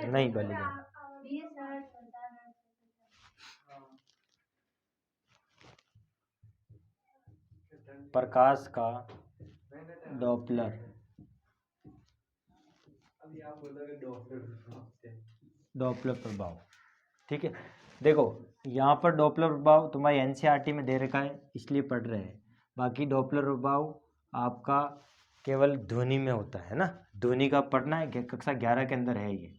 नहीं बालिका। प्रकाश का डॉपलर, डॉपलर प्रभाव। ठीक है, देखो यहाँ पर डॉपलर प्रभाव तुम्हारी एनसीईआरटी में दे रखा है इसलिए पढ़ रहे हैं। बाकी डॉपलर प्रभाव आपका केवल ध्वनि में होता है ना, ध्वनि का पढ़ना है, कक्षा 11 के अंदर है ये।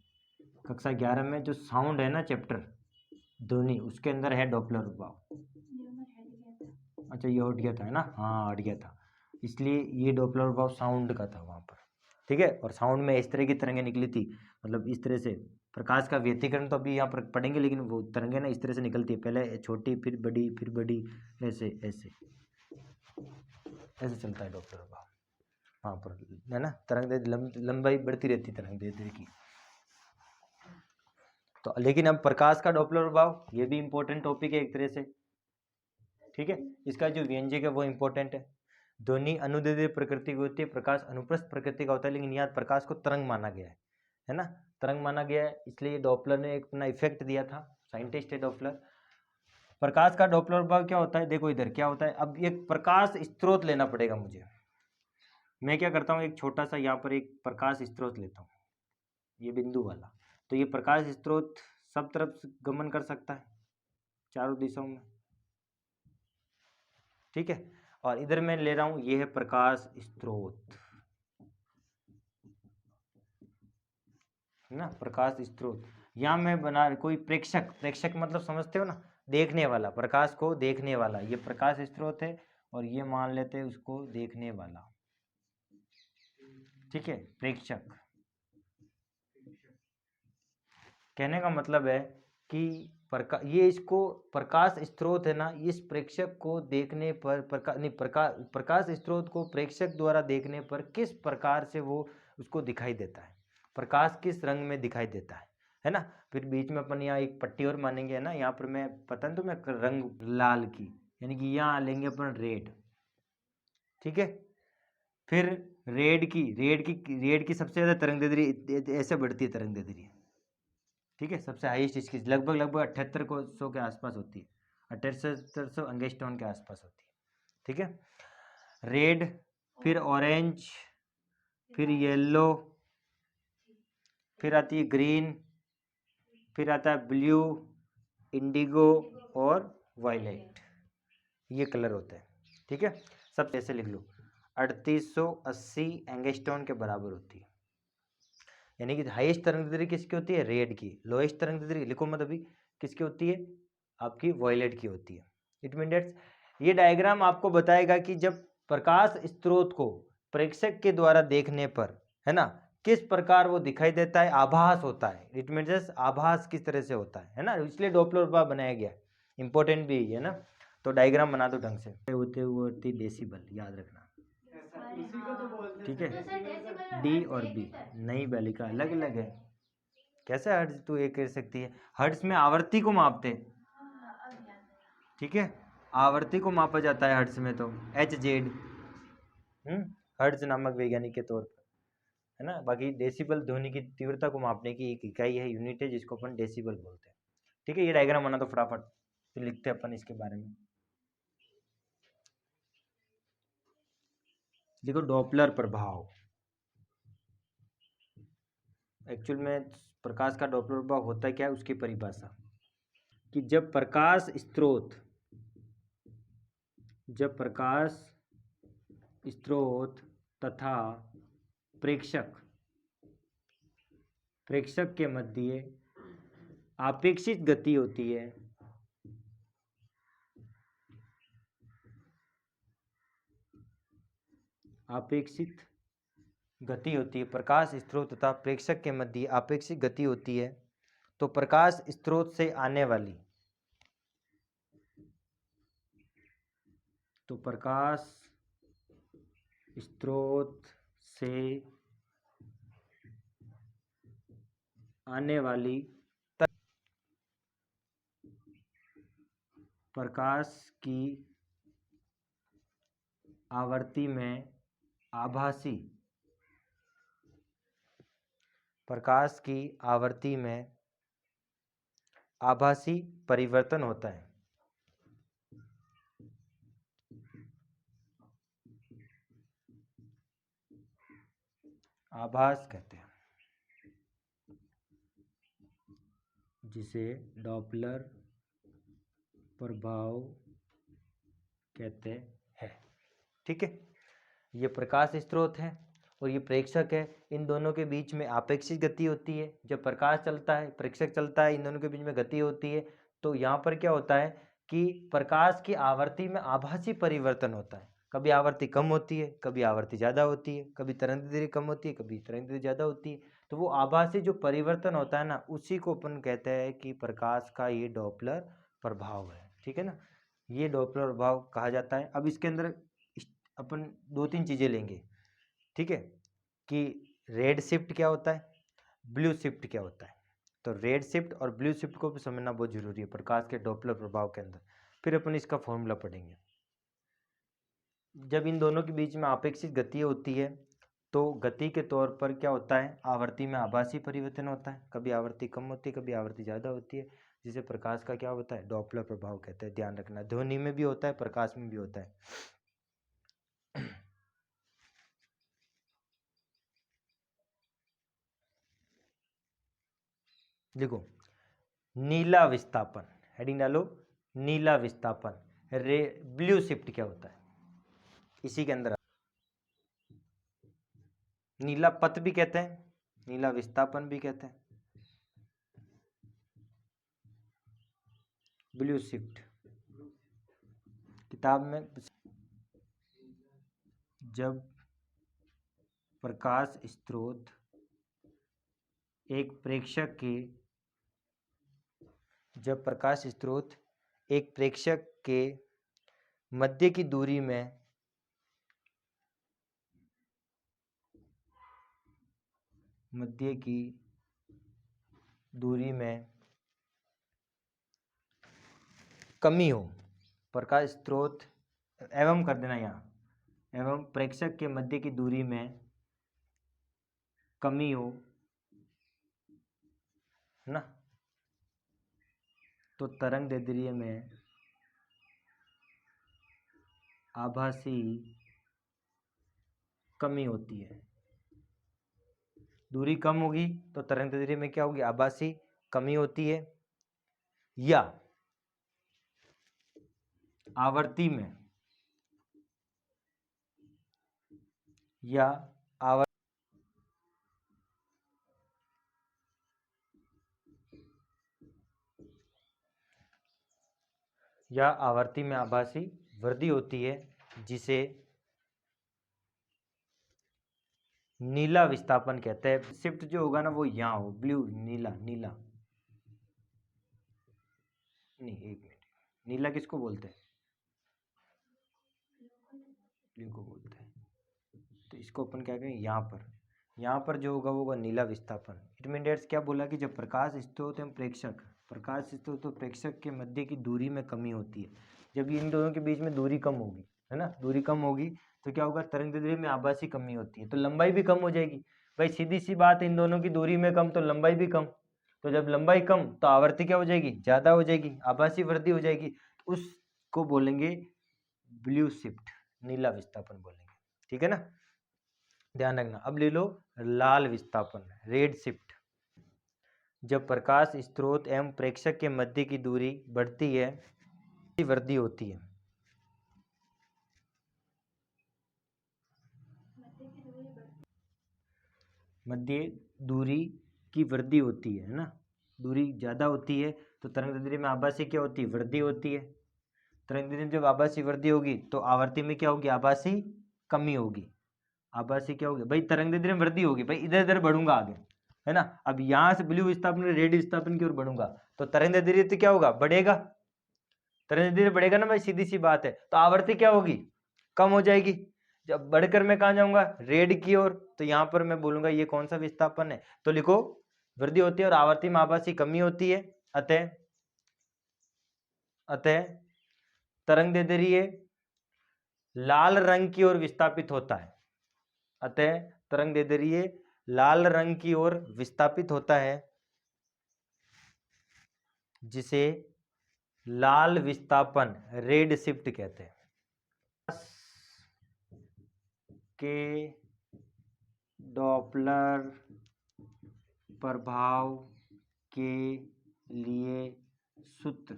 कक्षा 11 में जो साउंड है ना चैप्टर ध्वनि, उसके अंदर है डॉपलर प्रभाव। अच्छा ये हट गया था है ना, हाँ हट गया था, इसलिए ये डॉपलर प्रभाव साउंड का था वहाँ पर। ठीक है, और साउंड में इस तरह की तरंगें निकली थी, मतलब इस तरह से प्रकाश का व्यतिकरण तो अभी यहाँ पर पढ़ेंगे, लेकिन वो तरंगें ना इस तरह से निकलती है, पहले छोटी फिर बड़ी फिर बड़ी, ऐसे ऐसे ऐसे चलता है डॉपलर प्रभाव वहाँ पर है ना, तरंग लंबाई बढ़ती रहती तरंग दैर्ध्य की। तो लेकिन अब प्रकाश का डॉपलर प्रभाव ये भी इंपॉर्टेंट टॉपिक है एक तरह से। ठीक है, इसका जो व्यंजक है वो इंपॉर्टेंट है। ध्वनि अनुदैर्ध्य प्रकृति की होती है, प्रकाश अनुप्रस्थ प्रकृति का होता है, लेकिन यहाँ प्रकाश को तरंग माना गया है ना, तरंग माना गया है, इसलिए डॉपलर ने एक अपना इफेक्ट दिया था, साइंटिस्ट है डॉपलर। प्रकाश का डॉपलर प्रभाव क्या होता है, देखो इधर क्या होता है, अब एक प्रकाश स्रोत लेना पड़ेगा मुझे। मैं क्या करता हूँ, एक छोटा सा यहाँ पर एक प्रकाश स्रोत लेता हूँ, ये बिंदु वाला, तो ये प्रकाश स्रोत सब तरफ से गमन कर सकता है, चारों दिशाओं में। ठीक है, और इधर मैं ले रहा हूं, ये है प्रकाश स्रोत, है ना, प्रकाश स्रोत। यहाँ मैं बना कोई प्रेक्षक, प्रेक्षक मतलब समझते हो ना, देखने वाला, प्रकाश को देखने वाला, ये प्रकाश स्रोत है, और ये मान लेते हैं उसको देखने वाला। ठीक है, प्रेक्षक, कहने का मतलब है कि ये इसको प्रकाश स्रोत है ना, इस प्रेक्षक को देखने पर प्रकाश स्रोत को प्रेक्षक द्वारा देखने पर किस प्रकार से वो उसको दिखाई देता है, प्रकाश किस रंग में दिखाई देता है ना। फिर बीच में अपन यहाँ एक पट्टी और मानेंगे, है ना, यहाँ पर मैं पता नहीं तो मैं रंग लाल की, यानी कि यहाँ लेंगे अपन रेड। ठीक है, फिर रेड की सबसे ज्यादा तरंग दैर्ध्य ऐसे बढ़ती है तरंग दैर्ध्य। ठीक है, सबसे हाईएस्ट इसकी लगभग 7800 के आसपास होती है, 7800 एंगस्ट्रॉन के आसपास होती है। ठीक है, रेड, फिर ऑरेंज, फिर येलो, फिर आती है ग्रीन, फिर आता है ब्लू, इंडिगो और वायलेट, ये कलर होते हैं। ठीक है, सब ऐसे लिख लो, 3880 एंगस्ट्रॉन के बराबर होती है, यानी कि हाईएस्ट तरंग दैर्ध्य किसकी होती है, रेड की। लोएस्ट तरंग दैर्ध्य लिखो मत अभी, किसकी होती है, आपकी वॉयलेट की होती है। इट मीन दैट्स, ये डायग्राम आपको बताएगा कि जब प्रकाश स्रोत को प्रेक्षक के द्वारा देखने पर, है ना, किस प्रकार वो दिखाई देता है, आभास होता है। इट मीन दैट्स, आभास किस तरह से होता है ना, इसलिए डॉपलर प्रभाव बनाया गया है, इंपॉर्टेंट भी है ना। तो डायग्राम बना दो ढंग से, होते डेसिबल याद रखना। ठीक है, डी और बी नहीं बालिका अलग अलग है, कैसे हर्ट्ज तू एक कर सकती है, हर्ट्ज में आवर्ती को मापते। ठीक है, आवर्ती को मापा जाता है हर्ट्ज में, तो एच जेड हर्ट्ज नामक वैज्ञानिक के तौर पर, है ना। बाकी डेसिबल ध्वनि की तीव्रता को मापने की एक इकाई है, यूनिट है, जिसको अपन डेसिबल बोलते हैं। ठीक है, ये डायग्राम बना तो फटाफट, फिर लिखते हैं अपन इसके बारे में। देखो डॉपलर प्रभाव, एक्चुअल में प्रकाश का डॉपलर प्रभाव होता क्या है, उसकी परिभाषा, कि जब प्रकाश स्रोत तथा प्रेक्षक के मध्य आपेक्षित गति होती है, प्रकाश स्रोत तथा प्रेक्षक के मध्य आपेक्षिक गति होती है, तो प्रकाश स्रोत से आने वाली, तो प्रकाश स्रोत से आने वाली प्रकाश की आवृत्ति में आभासी प्रकाश की आवृत्ति में आभासी परिवर्तन होता है। आभास कहते हैं, जिसे डॉपलर प्रभाव कहते हैं। ठीक है, ये प्रकाश स्रोत है और ये प्रेक्षक है। इन दोनों के बीच में आपेक्षिक गति होती है। जब प्रकाश चलता है, प्रेक्षक चलता है, इन दोनों के बीच में गति होती है। तो यहाँ पर क्या होता है कि प्रकाश की आवृत्ति में आभासी परिवर्तन होता है। कभी आवृत्ति कम होती है, कभी आवृत्ति ज़्यादा होती है, कभी तरंग-दैर्ध्य कम होती है, कभी तरंग-दैर्ध्य ज़्यादा होती है। तो वो आभासी जो परिवर्तन होता है ना, उसी को अपन कहते हैं कि प्रकाश का ये डॉपलर प्रभाव है। ठीक है ना, ये डॉपलर प्रभाव कहा जाता है। अब इसके अंदर अपन 2-3 चीज़ें लेंगे। ठीक है, कि रेड शिफ्ट क्या होता है, ब्लू शिफ्ट क्या होता है। तो रेड शिफ्ट और ब्लू शिफ्ट को भी समझना बहुत जरूरी है प्रकाश के डॉपलर प्रभाव के अंदर। फिर अपन इसका फॉर्मूला पढ़ेंगे। जब इन दोनों के बीच में आपेक्षिक गति होती है तो गति के तौर पर क्या होता है, आवृत्ति में आभासी परिवर्तन होता है। कभी आवृत्ति कम होती है, कभी आवृत्ति ज़्यादा होती है, जिसे प्रकाश का क्या होता है, डॉपलर प्रभाव कहते हैं। ध्यान रखना, ध्वनि में भी होता है, प्रकाश में भी होता है। देखो, नीला विस्थापन, हेडिंग डालो, नीला विस्थापन। ब्लू शिफ्ट क्या होता है, इसी के अंदर नीला पथ भी कहते हैं, नीला विस्थापन भी कहते हैं। ब्लू शिफ्ट किताब में, जब प्रकाश स्रोत एक प्रेक्षक के मध्य की दूरी में कमी हो, प्रकाश स्रोत एवं कर देना यहाँ, एवं प्रेक्षक के मध्य की दूरी में कमी हो, है ना, तो तरंगदैर्ध्य में आभासी कमी होती है। दूरी कम होगी तो तरंगदैर्ध्य में क्या होगी, आभासी कमी होती है। या आवर्ती में आवर्ती में आभासी वृद्धि होती है, जिसे नीला विस्थापन कहते हैं। शिफ्ट जो होगा ना वो यहाँ हो, ब्लू, नीला, नीला नहीं, एक मिनट, नीला किसको बोलते हैं, ब्लू को बोलते हैं। तो इसको अपन क्या करें, यहाँ पर जो होगा वो होगा नीला विस्थापन। इंटरमीडिएट्स क्या बोला कि जब प्रकाश स्रोत एवं प्रेक्षक के मध्य की दूरी में कमी होती है, जब इन दोनों के बीच में दूरी कम होगी, है ना, दूरी कम होगी तो क्या होगा, तरंगदैर्ध्य में आभासी कमी होती है, तो लंबाई भी कम हो जाएगी। भाई सीधी सी बात है, इन दोनों की दूरी में कम तो लंबाई भी कम, तो जब लंबाई कम तो आवृत्ति क्या हो जाएगी, ज़्यादा हो जाएगी, आभासी वृद्धि हो जाएगी। तो उसको बोलेंगे ब्लू शिफ्ट, नीला विस्थापन बोलेंगे। ठीक है ना, ध्यान रखना। अब ले लो लाल विस्थापन, रेड शिफ्ट। जब प्रकाश स्रोत एवं प्रेक्षक के मध्य की दूरी बढ़ती है, वृद्धि होती है। मध्य दूरी की वृद्धि होती है ना, दूरी ज़्यादा होती है तो तरंगदैर्ध्य में आभासी क्या होती है, वृद्धि होती है। तरंगदैर्ध्य में जब आभासी वृद्धि होगी तो आवर्ती में क्या होगी, आभासी कमी होगी। आभासी क्या होगी भाई, तरंगदैर्ध्य में वृद्धि होगी, भाई इधर इधर बढ़ूंगा आगे, है ना। अब यहाँ से ब्लू विस्थापन रेड विस्थापन की ओर बढ़ूंगा तो तरंगदैर्ध्य क्या होगा, बढ़ेगा, तरंगदैर्ध्य बढ़ेगा ना भाई, सीधी सी बात है। तो आवर्ती क्या होगी, कम हो जाएगी। जब बढ़कर मैं कहाँ जाऊंगा, रेड की ओर, तो यहाँ पर मैं बोलूंगा ये कौन सा विस्थापन है, तो लिखो वृद्धि होती है और आवर्ती में आभासी कमी होती है। अतः तरंगदैर्ध्य लाल रंग की ओर विस्थापित होता है। अतः तरंगदैर्ध्य लाल रंग की ओर विस्थापित होता है जिसे लाल विस्थापन रेड शिफ्ट कहते हैं। के डॉपलर प्रभाव के लिए सूत्र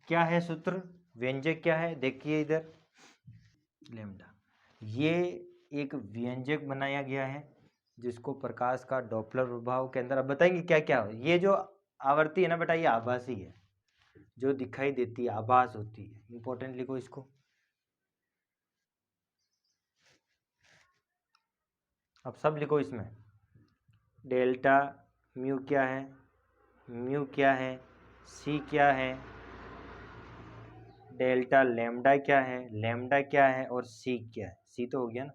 क्या है? सूत्र व्यंजक क्या है? देखिए इधर लैम्डा, ये एक व्यंजक बनाया गया है जिसको प्रकाश का डॉपलर प्रभाव के अंदर। अब बताएंगे क्या क्या है। ये जो आवृत्ति है ना बेटा, ये आभासी है, जो दिखाई देती है आभास होती है। इंपॉर्टेंट लिखो इसको। अब सब लिखो इसमें। डेल्टा म्यू क्या है, म्यू क्या है, सी क्या है, डेल्टा लैम्डा क्या है, लैम्डा क्या है, और सी क्या है। सी तो हो गया ना,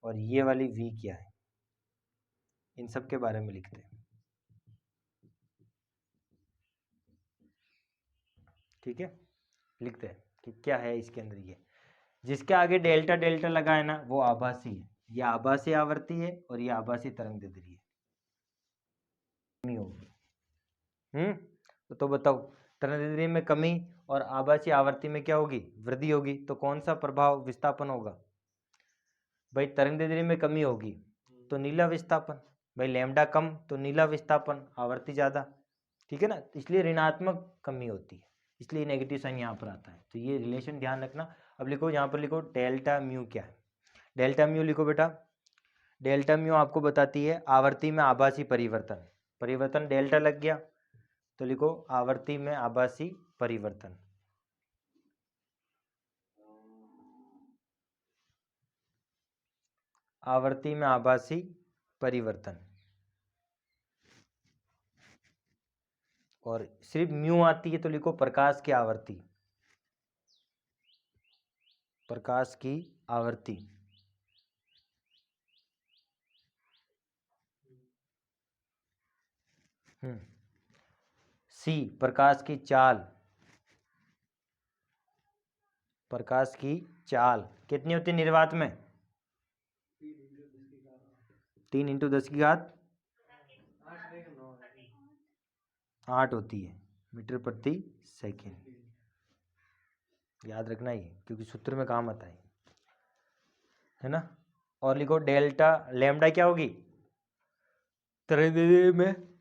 और ये वाली वी क्या है, इन सब के बारे में लिखते हैं। ठीक है, लिखते हैं कि क्या है इसके अंदर। ये जिसके आगे डेल्टा डेल्टा लगा है ना, वो आभासी है। ये आभासी आवृत्ति है और ये आभासी तरंग दैर्ध्य है। तो बताओ, तरंग दैर्ध्य में कमी और आभासी आवृत्ति में क्या होगी? वृद्धि होगी। तो कौन सा प्रभाव विस्थापन होगा भाई? तरंग दैर्ध्य में कमी होगी तो नीला विस्थापन। भाई लैम्डा कम तो नीला विस्थापन, आवृत्ति ज्यादा। ठीक है ना, इसलिए ऋणात्मक कमी होती है, इसलिए नेगेटिव साइन यहाँ पर आता है। तो ये रिलेशन ध्यान रखना। अब लिखो, यहाँ पर लिखो डेल्टा म्यू क्या है। डेल्टा म्यू लिखो बेटा। डेल्टा म्यू आपको बताती है आवर्ती में आभासी परिवर्तन। परिवर्तन डेल्टा लग गया तो लिखो आवर्ती में आभासी परिवर्तन। आवर्ती में आभासी परिवर्तन। और सिर्फ म्यू आती है तो लिखो प्रकाश की आवर्ती। प्रकाश की आवर्ती। सी प्रकाश की चाल। प्रकाश की चाल कितनी होती है निर्वात में? 3 × 10⁻⁸ 8 होती है मीटर प्रति सेकेंड। याद रखना ही, क्योंकि सूत्र में काम आता है ना। और लिखो डेल्टा लैम्डा क्या होगी तरंग दैर्ध्य में?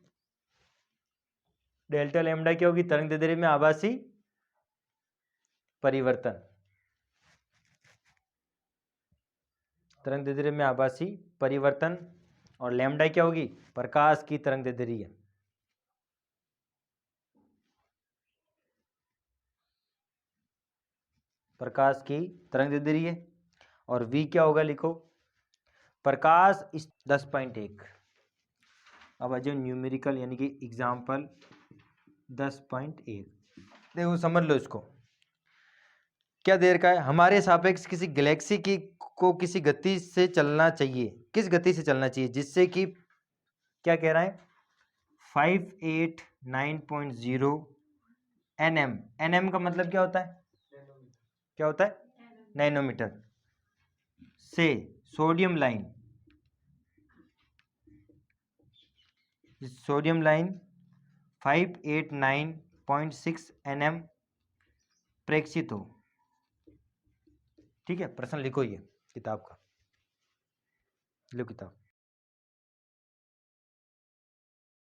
डेल्टा लैम्डा क्या होगी तरंग दैर्ध्य में? आभासी परिवर्तन। तरंग दैर्ध्य में आभासी परिवर्तन। और लैम्डा क्या होगी? प्रकाश की तरंग दैर्ध्य। प्रकाश की तरंग दैर्ध्य। और v क्या होगा लिखो, प्रकाश इस 10.1। अब आ जाओ न्यूमेरिकल यानी कि एग्जाम्पल 10.1। देखो समझ लो इसको। क्या देर का है? हमारे सापेक्ष किसी गैलेक्सी की को किसी गति से चलना चाहिए। किस गति से चलना चाहिए? जिससे कि क्या कह रहा है 589.0 nm। nm का मतलब क्या होता है? क्या होता है? नैनोमीटर। से sodium line, sodium line 589.6 nm प्रेक्षित हो। ठीक है, प्रश्न लिखो ये किताब का, लो किताब।